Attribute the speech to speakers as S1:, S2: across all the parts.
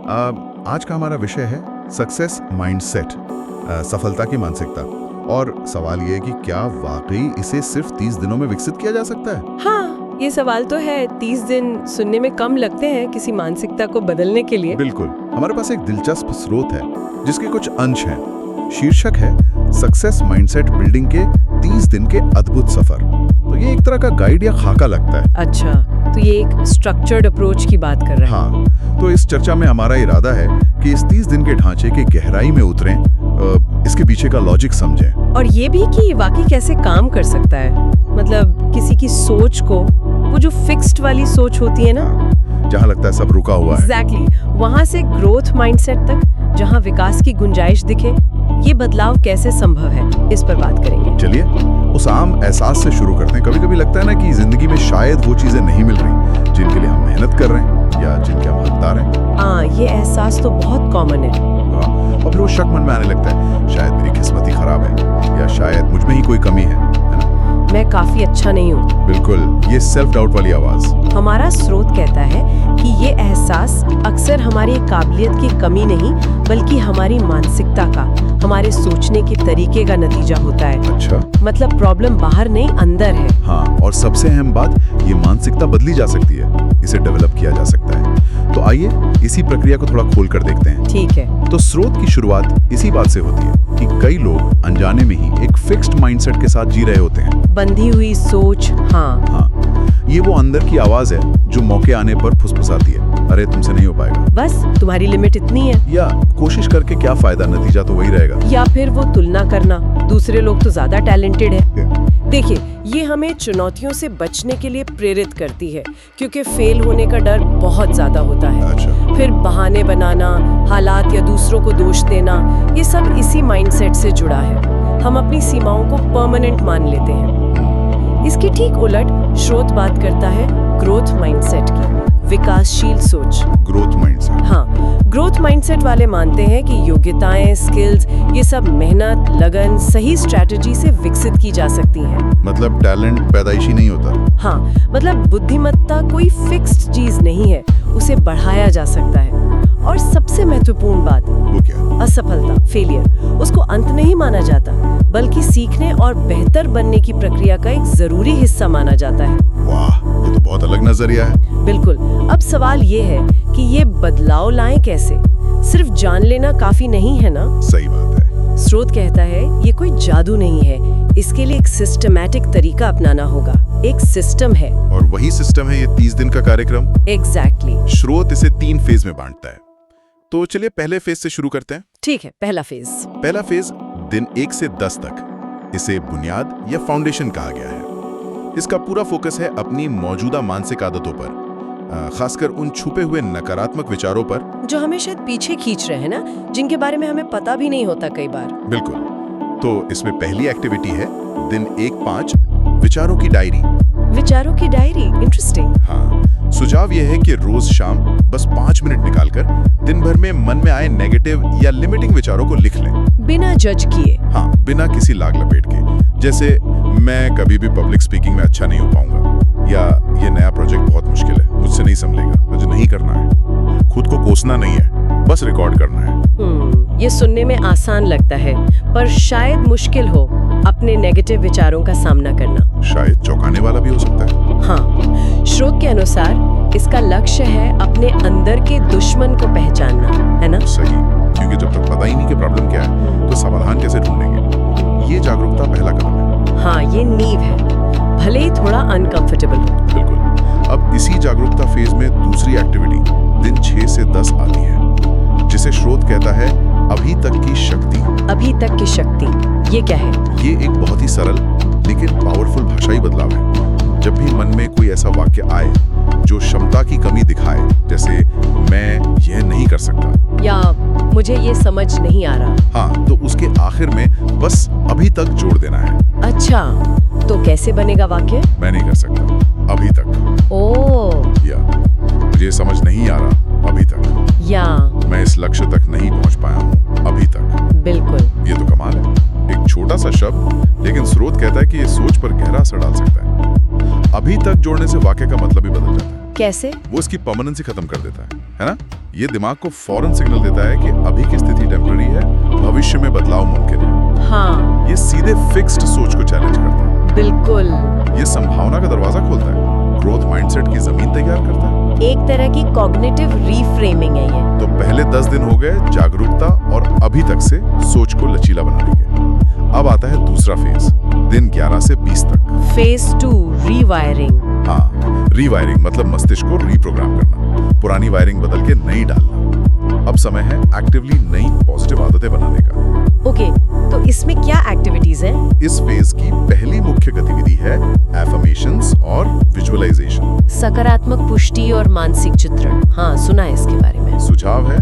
S1: आज का हमारा विषय है सक्सेस माइंडसेट, सफलता की मानसिकता। और सवाल ये है कि क्या वाकई इसे सिर्फ 30 दिनों में विकसित किया जा सकता है?
S2: हाँ, ये सवाल तो है। 30 दिन सुनने में कम लगते हैं किसी मानसिकता को बदलने के लिए।
S1: बिल्कुल। हमारे पास एक दिलचस्प स्रोत है जिसके कुछ अंश हैं। शीर्षक है सक्सेस माइंडसेट बिल्डिंग के 30 दिन के अद्भुत सफर। तो ये एक तरह का गाइड या खाका लगता है।
S2: अच्छा, तो ये एक स्ट्रक्चर्ड अप्रोच की बात कर रहे हैं।
S1: हाँ, तो इस चर्चा में हमारा इरादा है कि इस 30 दिन के ढांचे के गहराई में उतरें, इसके पीछे का लॉजिक समझें।
S2: और ये भी कि वाकई कैसे काम कर सकता है। मतलब किसी की सोच को, वो जो फिक्स्ड वाली सोच होती है ना,
S1: जहाँ लगता है सब रुका हुआ है।
S2: एग्जैक्टली, वहाँ से ग्रोथ माइंडसेट तक, जहाँ विकास की गुंजाइश दिखे, ये बदलाव कैसे संभव है, इस पर बात करेंगे।
S1: चलिए उस आम एहसास से शुरू करते हैं। कभी कभी लगता है ना कि जिंदगी में शायद वो चीजें नहीं मिल रही जिनके लिए हम मेहनत कर रहे हैं या जिनके हम हकदार हैं।
S2: हाँ, ये एहसास तो बहुत कॉमन है।
S1: और फिर वो शक मन में आने लगता है, शायद मेरी किस्मत ही खराब है या शायद मुझ में ही कोई कमी है ना?
S2: मैं काफी अच्छा नहीं हूँ।
S1: बिल्कुल, ये सेल्फ डाउट वाली आवाज।
S2: हमारा स्रोत कहता है कि ये एहसास अक्सर हमारी काबिलियत की कमी नहीं, बल्कि हमारी मानसिकता का, हमारे सोचने के तरीके का नतीजा होता है।
S1: अच्छा,
S2: मतलब प्रॉब्लम बाहर नहीं, अंदर है।
S1: हाँ, और सबसे अहम बात, ये मानसिकता बदली जा सकती है, इसे डेवलप किया जा सकता है। तो आइए इसी प्रक्रिया को थोड़ा खोल कर देखते हैं।
S2: ठीक है।
S1: तो स्रोत की शुरुआत इसी बात से होती है कि कई लोग अनजाने में ही एक फिक्स्ड माइंडसेट के साथ जी रहे होते हैं।
S2: बंधी हुई सोच। हाँ,
S1: ये वो अंदर की आवाज है जो मौके आने पर फुसफुसाती है, अरे तुमसे नहीं हो पाएगा,
S2: बस तुम्हारी लिमिट इतनी है,
S1: या कोशिश करके क्या फायदा, नतीजा तो वही रहेगा।
S2: या फिर वो तुलना करना, दूसरे लोग तो ज्यादा टैलेंटेड है। देखिए, ये हमें चुनौतियों से बचने के लिए प्रेरित करती है, क्योंकि फेल होने का डर बहुत ज्यादा होता है।
S1: अच्छा।
S2: फिर बहाने बनाना, हालात या दूसरों को दोष देना, ये सब इसी माइंडसेट से जुड़ा है। हम अपनी सीमाओं को परमानेंट मान लेते हैं। इसकी ठीक उलट स्रोत बात करता है ग्रोथ माइंडसेट की, विकासशील सोच।
S1: Growth mindset.
S2: हाँ, ग्रोथ माइंडसेट वाले मानते हैं कि योग्यताएं, स्किल्स, ये सब मेहनत, लगन, सही स्ट्रैटेजी से विकसित की जा सकती हैं।
S1: मतलब टैलेंट पैदाइशी नहीं होता।
S2: हाँ, मतलब बुद्धिमत्ता कोई फिक्स्ड चीज नहीं है, उसे बढ़ाया जा सकता है। और सबसे महत्वपूर्ण बात,
S1: वो क्या?
S2: असफलता, फेलियर, उसको अंत नहीं माना जाता, बल्कि सीखने और बेहतर बनने की प्रक्रिया का एक जरूरी हिस्सा माना जाता है।
S1: वाह, ये तो बहुत अलग नजरिया है।
S2: बिल्कुल। अब सवाल ये है कि ये बदलाव लाएं कैसे? सिर्फ जान लेना काफी नहीं है ना?
S1: सही बात है।
S2: स्रोत कहता है ये कोई जादू नहीं है, इसके लिए एक सिस्टमैटिक तरीका अपनाना होगा, एक सिस्टम है।
S1: और वही सिस्टम है ये 30 दिन का कार्यक्रम।
S2: एग्जैक्टली।
S1: स्रोत इसे 3 फेज में बांटता है। तो चलिए पहले फेज से शुरू करते हैं।
S2: ठीक है, पहला फेज।
S1: पहला फेज दिन 1 से 10 तक। इसे बुनियाद या फाउंडेशन कहा गया है। इसका पूरा फोकस है अपनी मौजूदा मानसिक आदतों पर, खासकर उन छुपे हुए नकारात्मक विचारों पर
S2: जो हमें शायद पीछे खींच रहे हैं ना, जिनके बारे में हमें पता भी नहीं होता कई बार।
S1: बिल्कुल। तो इसमें पहली एक्टिविटी है दिन 1-5 विचारों की डायरी।
S2: विचारों की डायरी, इंटरेस्टिंग।
S1: हाँ, सुझाव यह है कि रोज शाम बस 5 मिनट निकालकर दिन भर में मन में आए नेगेटिव या लिमिटिंग विचारों को लिख लें,
S2: बिना जज किए।
S1: हाँ, बिना किसी लाग लपेट के। जैसे मैं कभी भी पब्लिक स्पीकिंग में अच्छा नहीं हो पाऊंगा, या ये नया प्रोजेक्ट बहुत मुश्किल है, मुझसे नहीं संभलेगा, मुझे नहीं करना है। खुद को कोसना नहीं है, बस रिकॉर्ड करना है।
S2: ये सुनने में आसान लगता है, पर शायद मुश्किल हो अपने नेगेटिव विचारों का सामना करना।
S1: शायद चौंकाने वाला भी हो सकता है।
S2: हाँ, स्रोत के अनुसार इसका लक्ष्य है अपने अंदर के दुश्मन को पहचानना, है ना?
S1: सही, क्योंकि जब तक पता ही नहीं कि प्रॉब्लम क्या है, तो समाधान कैसे ढूंढेंगे? ये जागरूकता पहला कदम है।
S2: हाँ, ये नींव है, भले ही थोड़ा अनकंफर्टेबल हो।
S1: बिल्कुल। अब इसी जागरूकता फेज में दूसरी एक्टिविटी दिन 6 से 10 आती है, जिसे स्रोत कहता है अभी तक की शक्ति।
S2: अभी तक की शक्ति, ये क्या है?
S1: ये एक बहुत ही सरल लेकिन पावरफुल भाषाई बदलाव है। जब भी मन में कोई ऐसा वाक्य आए जो क्षमता की कमी दिखाए, जैसे मैं यह नहीं कर सकता
S2: या मुझे ये समझ नहीं आ रहा,
S1: हाँ, तो उसके आखिर में बस अभी तक जोड़ देना है।
S2: अच्छा, तो कैसे बनेगा वाक्य?
S1: मैं नहीं कर सकता अभी तक,
S2: ओह,
S1: या मुझे समझ नहीं आ रहा अभी तक,
S2: या
S1: मैं इस लक्ष्य तक नहीं पहुंच पाया हूँ अभी तक।
S2: बिल्कुल।
S1: ये तो कमाल है, एक छोटा सा शब्द, लेकिन स्रोत कहता है कि ये सोच पर गहरा असर डाल सकता है। अभी तक जोड़ने से वाक्य का मतलब ही बदल जाता है।
S2: कैसे?
S1: वो इसकी परमानेंसी खत्म कर देता है। है ना? ये दिमाग को फौरन सिग्नल देता है कि अभी की स्थिति टेम्पररी है, भविष्य में बदलाव मुमकिन है।
S2: हाँ,
S1: ये सीधे फिक्स्ड सोच को चैलेंज करता है।
S2: बिल्कुल।
S1: ये संभावना का दरवाजा खोलता है, ग्रोथ माइंडसेट की जमीन तैयार करता है।
S2: एक तरह की कॉग्निटिव रीफ्रेमिंग है ये।
S1: तो पहले 10 दिन हो गए जागरूकता और अभी तक से सोच को लचीला बनाने के। अब आता है दूसरा फेज, दिन 11 से 20 तक।
S2: Phase 2, rewiring.
S1: हाँ, रीवायरिंग मतलब मस्तिष्क को रीप्रोग्राम करना, पुरानी वायरिंग बदल के नई डालना। अब समय है एक्टिवली नई पॉजिटिव आदतें बनाने का।
S2: ओके, तो इसमें क्या एक्टिविटीज हैं?
S1: इस फेज की पहली मुख्य गतिविधि है एफर्मेशंस और विजुअलाइजेशन।
S2: सकारात्मक पुष्टि और मानसिक चित्रण। हाँ, सुना है इसके बारे में।
S1: सुझाव है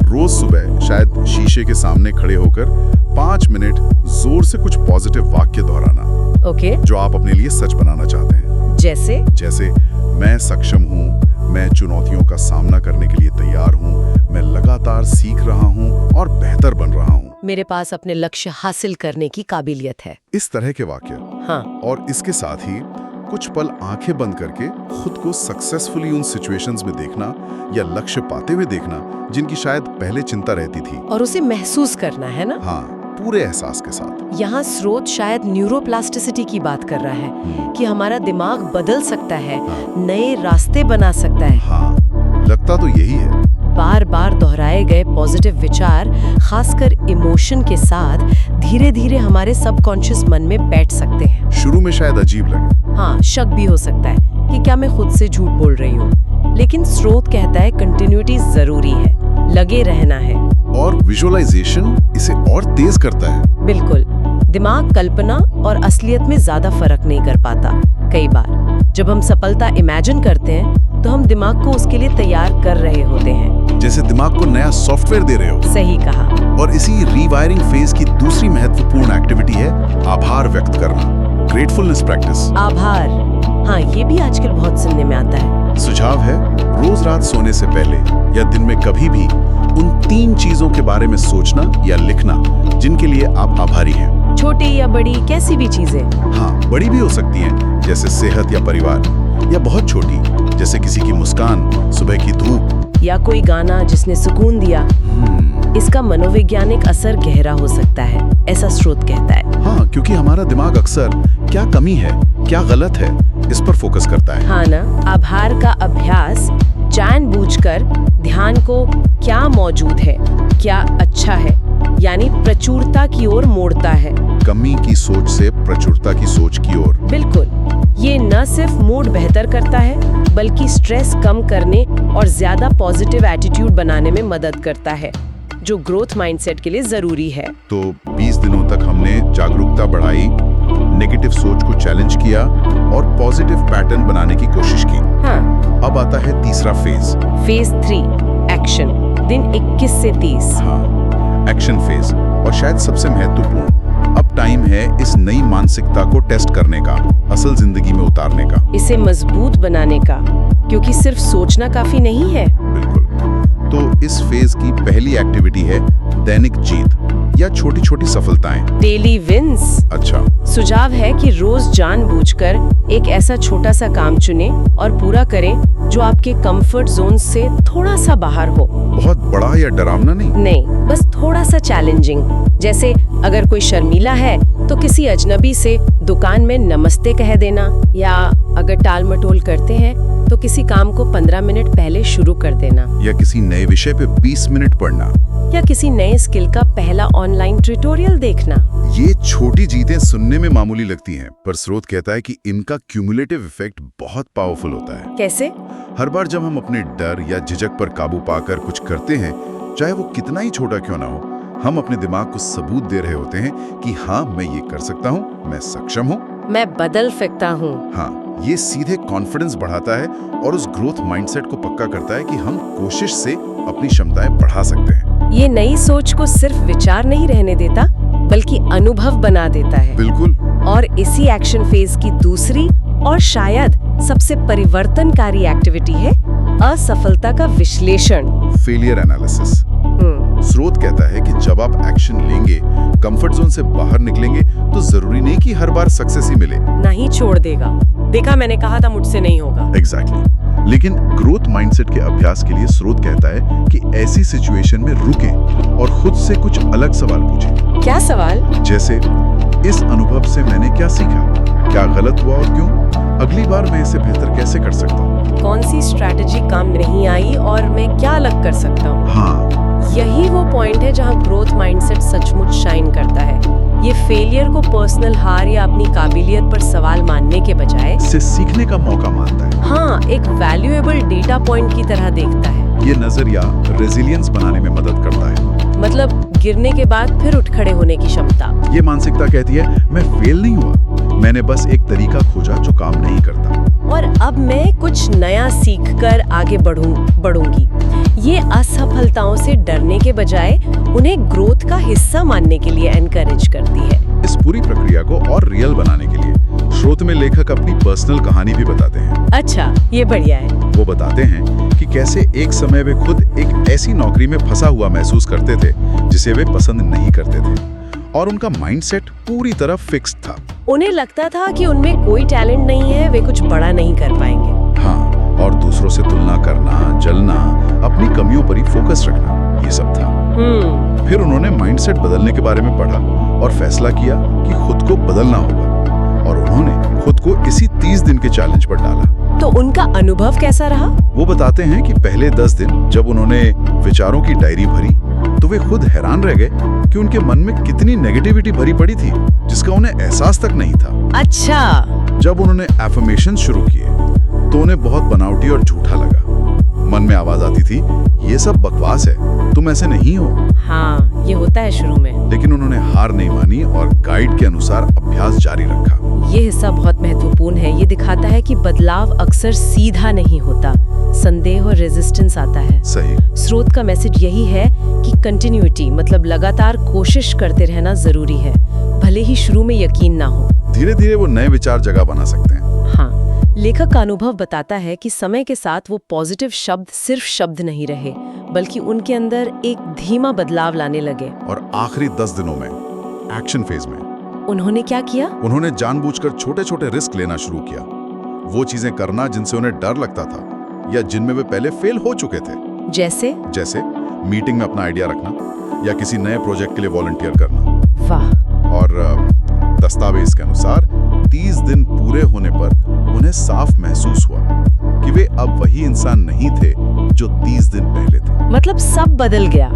S1: रोज सुबह शायद शीशे के सामने खड़े होकर 5 मिनट जोर से कुछ पॉजिटिव वाक्य दोहराना,
S2: ओके,
S1: जो आप अपने लिए सच बनाना चाहते हैं।
S2: जैसे
S1: मैं सक्षम हूँ, मैं चुनौतियों का सामना करने के लिए तैयार हूँ, मैं लगातार सीख रहा हूँ और बेहतर बन रहा हूँ।
S2: मेरे पास अपने लक्ष्य हासिल करने की काबिलियत है।
S1: इस तरह के वाक्य।
S2: हाँ,
S1: और इसके साथ ही कुछ पल आंखें बंद करके खुद को सक्सेसफुली उन सिचुएशंस में देखना या लक्ष्य पाते हुए देखना जिनकी शायद पहले चिंता रहती थी।
S2: और उसे महसूस करना है ना?
S1: हाँ, पूरे एहसास के साथ।
S2: यहाँ स्रोत शायद न्यूरोप्लास्टिसिटी की बात कर रहा है कि हमारा दिमाग बदल सकता है, नए रास्ते बना सकता है।
S1: हाँ, लगता तो यही है।
S2: बार बार दोहराए गए पॉजिटिव विचार, खासकर इमोशन के साथ, धीरे धीरे हमारे सबकॉन्शियस मन में बैठ सकते हैं।
S1: शुरू में शायद अजीब लगे।
S2: हाँ, शक भी हो सकता है कि क्या मैं खुद से झूठ बोल रही हूँ, लेकिन स्रोत कहता है कंटिन्यूटी जरूरी है, लगे रहना है।
S1: और विजुअलाइजेशन इसे और तेज करता है।
S2: बिल्कुल, दिमाग कल्पना और असलियत में ज्यादा फर्क नहीं कर पाता। कई बार जब हम सफलता इमेजिन करते हैं तो हम दिमाग को उसके लिए तैयार कर रहे होते हैं,
S1: जैसे दिमाग को नया सॉफ्टवेयर दे रहे हो।
S2: सही कहा।
S1: और इसी रीवायरिंग फेज की दूसरी महत्वपूर्ण एक्टिविटी है आभार व्यक्त करना, ग्रेटफुलनेस प्रैक्टिस।
S2: आभार, हाँ, ये भी आजकल बहुत सुनने में आता है।
S1: सुझाव है रोज रात सोने से पहले या दिन में कभी भी उन 3 चीजों के बारे में सोचना या लिखना जिनके लिए आप आभारी हैं।
S2: छोटी या बड़ी, कैसी भी चीजें।
S1: हाँ, बड़ी भी हो सकती हैं, जैसे सेहत या परिवार, या बहुत छोटी, जैसे किसी की मुस्कान, सुबह की धूप,
S2: या कोई गाना जिसने सुकून दिया। इसका मनोवैज्ञानिक असर गहरा हो सकता है, ऐसा स्रोत कहता है।
S1: हाँ, क्योंकि हमारा दिमाग अक्सर क्या कमी है, क्या गलत है, इस पर फोकस करता है।
S2: हाँ ना, आभार का अभ्यास जानबूझकर ध्यान को क्या मौजूद है, क्या अच्छा है, यानी प्रचुरता की ओर मोड़ता है।
S1: कमी की सोच से प्रचुरता की सोच की ओर।
S2: बिल्कुल, ये न सिर्फ मूड बेहतर करता है बल्कि स्ट्रेस कम करने और ज्यादा पॉजिटिव एटीट्यूड बनाने में मदद करता है, जो ग्रोथ माइंडसेट के लिए जरूरी है।
S1: तो 20 दिनों तक हमने जागरूकता बढ़ाई, नेगेटिव सोच को चैलेंज किया और पॉजिटिव पैटर्न बनाने की कोशिश की।
S2: हाँ,
S1: अब आता है तीसरा फेज।
S2: फेज 3, एक्शन, दिन 21 से 30।
S1: हाँ, एक्शन फेज, और शायद सबसे महत्वपूर्ण। अब टाइम है इस नई मानसिकता को टेस्ट करने का, असल जिंदगी में उतारने का,
S2: इसे मजबूत बनाने का, क्योंकि सिर्फ सोचना काफी नहीं है।
S1: बिल्कुल। तो इस फेज की पहली एक्टिविटी है दैनिक जीत या छोटी छोटी सफलताएं।
S2: Daily wins.
S1: अच्छा।
S2: सुझाव है कि रोज जानबूझकर एक ऐसा छोटा सा काम चुनें और पूरा करें जो आपके कंफर्ट जोन से थोड़ा सा बाहर हो।
S1: बहुत बड़ा या डरावना नहीं।
S2: नहीं, बस थोड़ा सा चैलेंजिंग। जैसे अगर कोई शर्मीला है तो किसी अजनबी से दुकान में नमस्ते कह देना, या अगर टाल मटोल करते हैं तो किसी काम को 15 मिनट पहले शुरू कर देना,
S1: या किसी नए विषय पे 20 मिनट पढ़ना,
S2: या किसी नए स्किल का पहला ऑनलाइन ट्यूटोरियल देखना।
S1: ये छोटी जीतें सुनने में मामूली लगती हैं, पर स्रोत कहता है कि इनका क्यूमुलेटिव इफेक्ट बहुत पावरफुल होता है।
S2: कैसे?
S1: हर बार जब हम अपने डर या झिझक पर काबू पाकर कुछ करते हैं, चाहे वो कितना ही छोटा क्यों ना हो, हम अपने दिमाग को सबूत दे रहे होते हैं कि हाँ, मैं ये कर सकता हूँ, मैं सक्षम हूँ,
S2: मैं बदल सकता हूँ।
S1: हाँ, ये सीधे कॉन्फिडेंस बढ़ाता है और उस ग्रोथ माइंडसेट को पक्का करता है कि हम कोशिश से अपनी क्षमताएं बढ़ा सकते हैं।
S2: ये नई सोच को सिर्फ विचार नहीं रहने देता बल्कि अनुभव बना देता है।
S1: बिल्कुल।
S2: और इसी एक्शन फेज की दूसरी और शायद सबसे परिवर्तनकारी एक्टिविटी है असफलता का विश्लेषण,
S1: फेलियर एनालिसिस। स्रोत कहता है कि जब आप एक्शन लेंगे, कंफर्ट जोन से बाहर निकलेंगे, तो जरूरी नहीं कि हर बार सक्सेस ही मिले।
S2: नहीं छोड़ देगा। देखा, मैंने कहा था मुझसे नहीं होगा।
S1: एग्जैक्टली। लेकिन ग्रोथ माइंडसेट के अभ्यास के लिए स्रोत कहता है कि ऐसी सिचुएशन में रुकें और खुद से कुछ अलग सवाल पूछें।
S2: क्या सवाल?
S1: जैसे, इस अनुभव से मैंने क्या सीखा, क्या गलत हुआ और क्यों, अगली बार मैं इसे बेहतर कैसे कर सकता हूँ,
S2: कौन सी स्ट्रैटेजी काम नहीं आई और मैं क्या अलग कर सकता हूँ।
S1: हाँ,
S2: यही वो पॉइंट है जहाँ ग्रोथ माइंडसेट सचमुच शाइन करता है। ये फेलियर को पर्सनल हार या अपनी काबिलियत पर सवाल मानने के बजाय
S1: इससे सीखने का मौका मानता है।
S2: हाँ, एक वैल्यूएबल डेटा पॉइंट की तरह देखता है।
S1: ये नजरिया रेजिलियंस बनाने में मदद करता है।
S2: मतलब गिरने के बाद फिर उठ खड़े होने की क्षमता।
S1: ये मानसिकता कहती है, मैं फेल नहीं हुआ, मैंने बस एक तरीका खोजा जो काम नहीं करता
S2: और अब मैं कुछ नया सीखकर आगे बढ़ूंगी। ये असफलताओं से डरने के बजाय उन्हें ग्रोथ का हिस्सा मानने के लिए एनकरेज करती है।
S1: इस पूरी प्रक्रिया को और रियल बनाने के लिए स्रोत में लेखक अपनी पर्सनल कहानी भी बताते हैं।
S2: अच्छा, ये बढ़िया है।
S1: वो बताते हैं कि कैसे एक समय वे खुद एक ऐसी नौकरी में फंसा हुआ महसूस करते थे जिसे वे पसंद नहीं करते थे और उनका माइंडसेट पूरी तरह फिक्स्ड था।
S2: उन्हें लगता था कि उनमें कोई टैलेंट नहीं है, वे कुछ बड़ा नहीं कर पाएंगे।
S1: हाँ, और दूसरों से तुलना करना, जलना, अपनी कमियों पर ही फोकस रखना, ये सब था। फिर उन्होंने माइंडसेट बदलने के बारे में पढ़ा और फैसला किया कि खुद को बदलना होगा और उन्होंने खुद को इसी 30 दिन के चैलेंज पर डाला।
S2: तो उनका अनुभव कैसा रहा?
S1: वो बताते हैं कि पहले 10 दिन जब उन्होंने विचारों की डायरी भरी तो वे खुद हैरान रह गए कि उनके मन में कितनी नेगेटिविटी भरी पड़ी थी जिसका उन्हें एहसास तक नहीं था।
S2: अच्छा।
S1: जब उन्होंने एफर्मेशन शुरू किए तो उन्हें बहुत बनावटी और झूठा लगा। मन में आवाज आती थी, ये सब बकवास है, तुम ऐसे नहीं हो।
S2: हाँ, ये होता है शुरू में।
S1: लेकिन उन्होंने हार नहीं मानी और गाइड के अनुसार अभ्यास जारी रखा।
S2: ये हिस्सा बहुत महत्वपूर्ण है। ये दिखाता है कि बदलाव अक्सर सीधा नहीं होता, संदेह और रेजिस्टेंस आता है।
S1: सही।
S2: स्रोत का मैसेज यही है कि कंटिन्यूटी मतलब लगातार कोशिश करते रहना जरूरी है, भले ही शुरू में यकीन ना हो।
S1: धीरे धीरे वो नए विचार जगह बना सकते हैं।
S2: हाँ, लेखक का अनुभव बताता है कि समय के साथ वो पॉजिटिव शब्द सिर्फ शब्द नहीं रहे, बल्कि उनके अंदर एक धीमा बदलाव लाने लगे।
S1: और आखिरी 10 दिनों में, एक्शन फेज में,
S2: उन्होंने क्या किया?
S1: उन्होंने जानबूझकर छोटे छोटे रिस्क लेना शुरू किया। वो चीजें करना जिनसे उन्हें डर लगता था या जिनमें वे पहले फेल हो चुके थे। जैसे मीटिंग में अपना आइडिया रखना या किसी नए प्रोजेक्ट के लिए वॉलंटियर करना।
S2: वाह।
S1: और दस्तावेज के अनुसार 30 दिन पूरे होने पर उन्हें साफ महसूस हुआ कि वे अब वही इंसान नहीं थे जो 30 दिन पहले थे।
S2: मतलब सब बदल गया।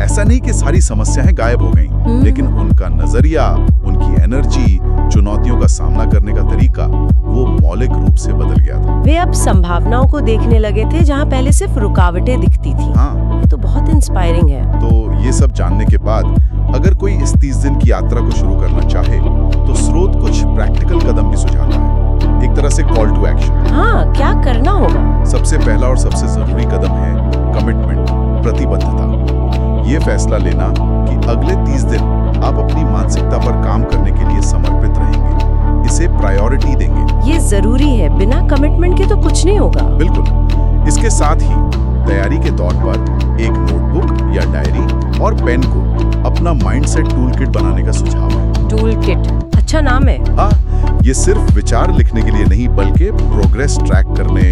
S1: ऐसा नहीं कि सारी समस्याएं गायब हो गईं, लेकिन उनका नजरिया, उनकी एनर्जी, चुनौतियों का सामना करने का तरीका वो मौलिक रूप से बदल गया था।
S2: वे अब संभावनाओं को देखने लगे थे जहां पहले सिर्फ रुकावटें दिखती थी।
S1: हाँ,
S2: ये तो बहुत इंस्पायरिंग है।
S1: तो ये सब जानने के बाद अगर कोई इस 30 दिन की यात्रा को शुरू करना चाहे तो स्रोत कुछ प्रैक्टिकल कदम भी सुझाता है, एक तरह से कॉल टू एक्शन।
S2: हाँ, क्या करना होगा?
S1: सबसे पहला और सबसे जरूरी कदम है कमिटमेंट, प्रतिबद्धता। ये फैसला लेना कि अगले 30 दिन आप अपनी मानसिकता पर काम करने के लिए समर्पित रहेंगे, इसे प्रायोरिटी देंगे।
S2: ये जरूरी है, बिना कमिटमेंट के तो कुछ नहीं होगा।
S1: बिल्कुल। इसके साथ ही तैयारी के तौर पर एक नोटबुक या डायरी और पेन को अपना माइंडसेट टूलकिट बनाने का सुझाव है।
S2: टूलकिट, अच्छा नाम है।
S1: हाँ, ये सिर्फ विचार लिखने के लिए नहीं बल्कि प्रोग्रेस ट्रैक करने,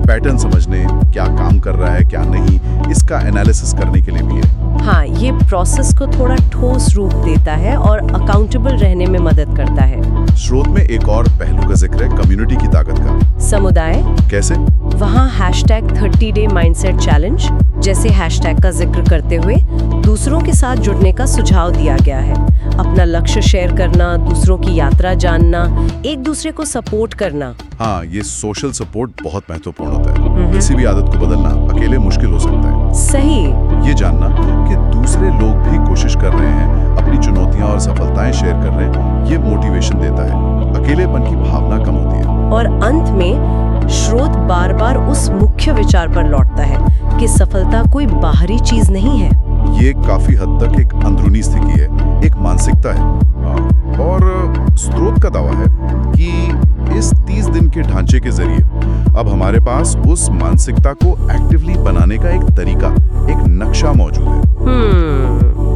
S1: पैटर्न समझने, क्या काम कर रहा है क्या नहीं, इसका एनालिसिस करने के लिए भी है।
S2: हाँ, ये प्रोसेस को थोड़ा ठोस रूप देता है और अकाउंटेबल रहने में मदद करता है।
S1: स्रोत में एक और पहलू का जिक्र है कम्युनिटी की ताकत का।
S2: समुदाय
S1: कैसे?
S2: वहाँ #30 डे माइंडसेट चैलेंज जैसे हैशटैग का जिक्र करते हुए दूसरों के साथ जुड़ने का सुझाव दिया गया है। अपना लक्ष्य शेयर करना, दूसरों की यात्रा जानना, एक दूसरे को सपोर्ट करना।
S1: हाँ, ये सोशल सपोर्ट बहुत महत्वपूर्ण होता है। किसी भी आदत को बदलना अकेले मुश्किल हो सकता है।
S2: सही।
S1: ये जानना कि दूसरे लोग भी कोशिश कर रहे हैं, अपनी चुनौतियां और सफलताएं शेयर कर रहे हैं, ये मोटिवेशन देता है। अकेलेपन की भावना कम होती है।
S2: और अंत में स्रोत बार बार उस मुख्य विचार पर लौटता है कि सफलता कोई बाहरी चीज नहीं है।
S1: ये काफी हद तक एक अंदरूनी स्थिति है, एक मानसिकता है। और स्रोत का दावा है कि इस 30 दिन के ढांचे के जरिए अब हमारे पास उस मानसिकता को एक्टिवली बनाने का एक तरीका, एक नक्शा मौजूद है।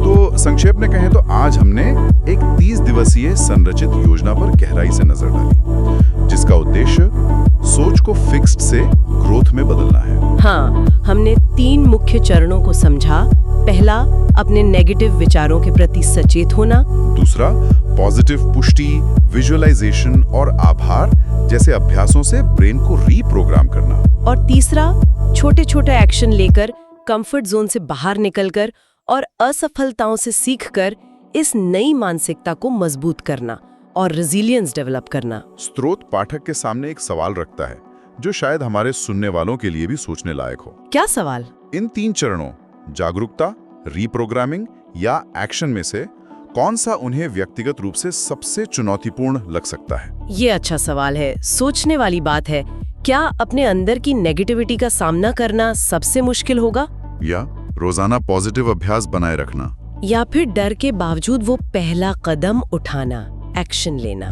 S1: तो संक्षेप में कहें तो आज हमने एक 30 दिवसीय संरचित योजना पर गहराई से नजर डाली, जिसका उद्देश्य सोच को फिक्स्ड से ग्रोथ में बदलना है।
S2: हाँ, हमने 3 मुख्य चरणों को समझा। पहला, अपने नेगेटिव विचारों के प्रति सचेत होना।
S1: दूसरा, पॉजिटिव पुष्टि, विजुअलाइजेशन और आभार जैसे अभ्यासों से ब्रेन को रीप्रोग्राम करना।
S2: और तीसरा, छोटे-छोटे एक्शन लेकर, कंफर्ट जोन से बाहर निकलकर और असफलताओं से सीखकर इस नई मानसिकता को मजबूत करना और रेजिलियंस डेवलप करना।
S1: स्रोत पाठक के सामने एक सवाल रखता है जो शायद हमारे सुनने वालों के लिए भी सोचने लायक हो।
S2: क्या सवाल?
S1: इन 3 चरणों जागरूकता, रीप्रोग्रामिंग या एक्शन में से कौन सा उन्हें व्यक्तिगत रूप से सबसे चुनौतीपूर्ण लग सकता है?
S2: ये अच्छा सवाल है, सोचने वाली बात है। क्या अपने अंदर की नेगेटिविटी का सामना करना सबसे मुश्किल होगा?
S1: या रोजाना पॉजिटिव अभ्यास बनाए रखना?
S2: या फिर डर के बावजूद वो पहला कदम उठाना, एक्शन लेना?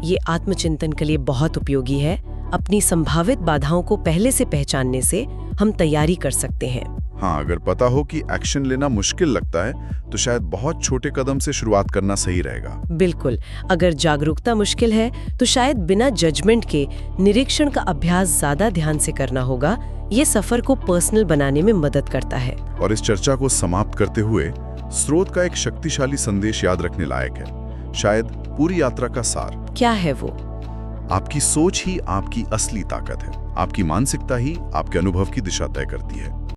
S2: ये आत्मचिंतन के लिए बहुत उपयोगी है। अपनी संभावित बाधाओं को पहले से पहचानने से हम तैयारी कर सकते हैं।
S1: हाँ, अगर पता हो कि एक्शन लेना मुश्किल लगता है तो शायद बहुत छोटे कदम से शुरुआत करना सही रहेगा।
S2: बिल्कुल, अगर जागरूकता मुश्किल है तो शायद बिना जजमेंट के निरीक्षण का अभ्यास ज्यादा ध्यान से करना होगा। ये सफर को पर्सनल बनाने में मदद करता है।
S1: और इस चर्चा को समाप्त करते हुए स्रोत का एक शक्तिशाली संदेश याद रखने लायक है, शायद पूरी यात्रा का सार।
S2: क्या है वो?
S1: आपकी सोच ही आपकी असली ताकत है। आपकी मानसिकता ही आपके अनुभव की दिशा तय करती है।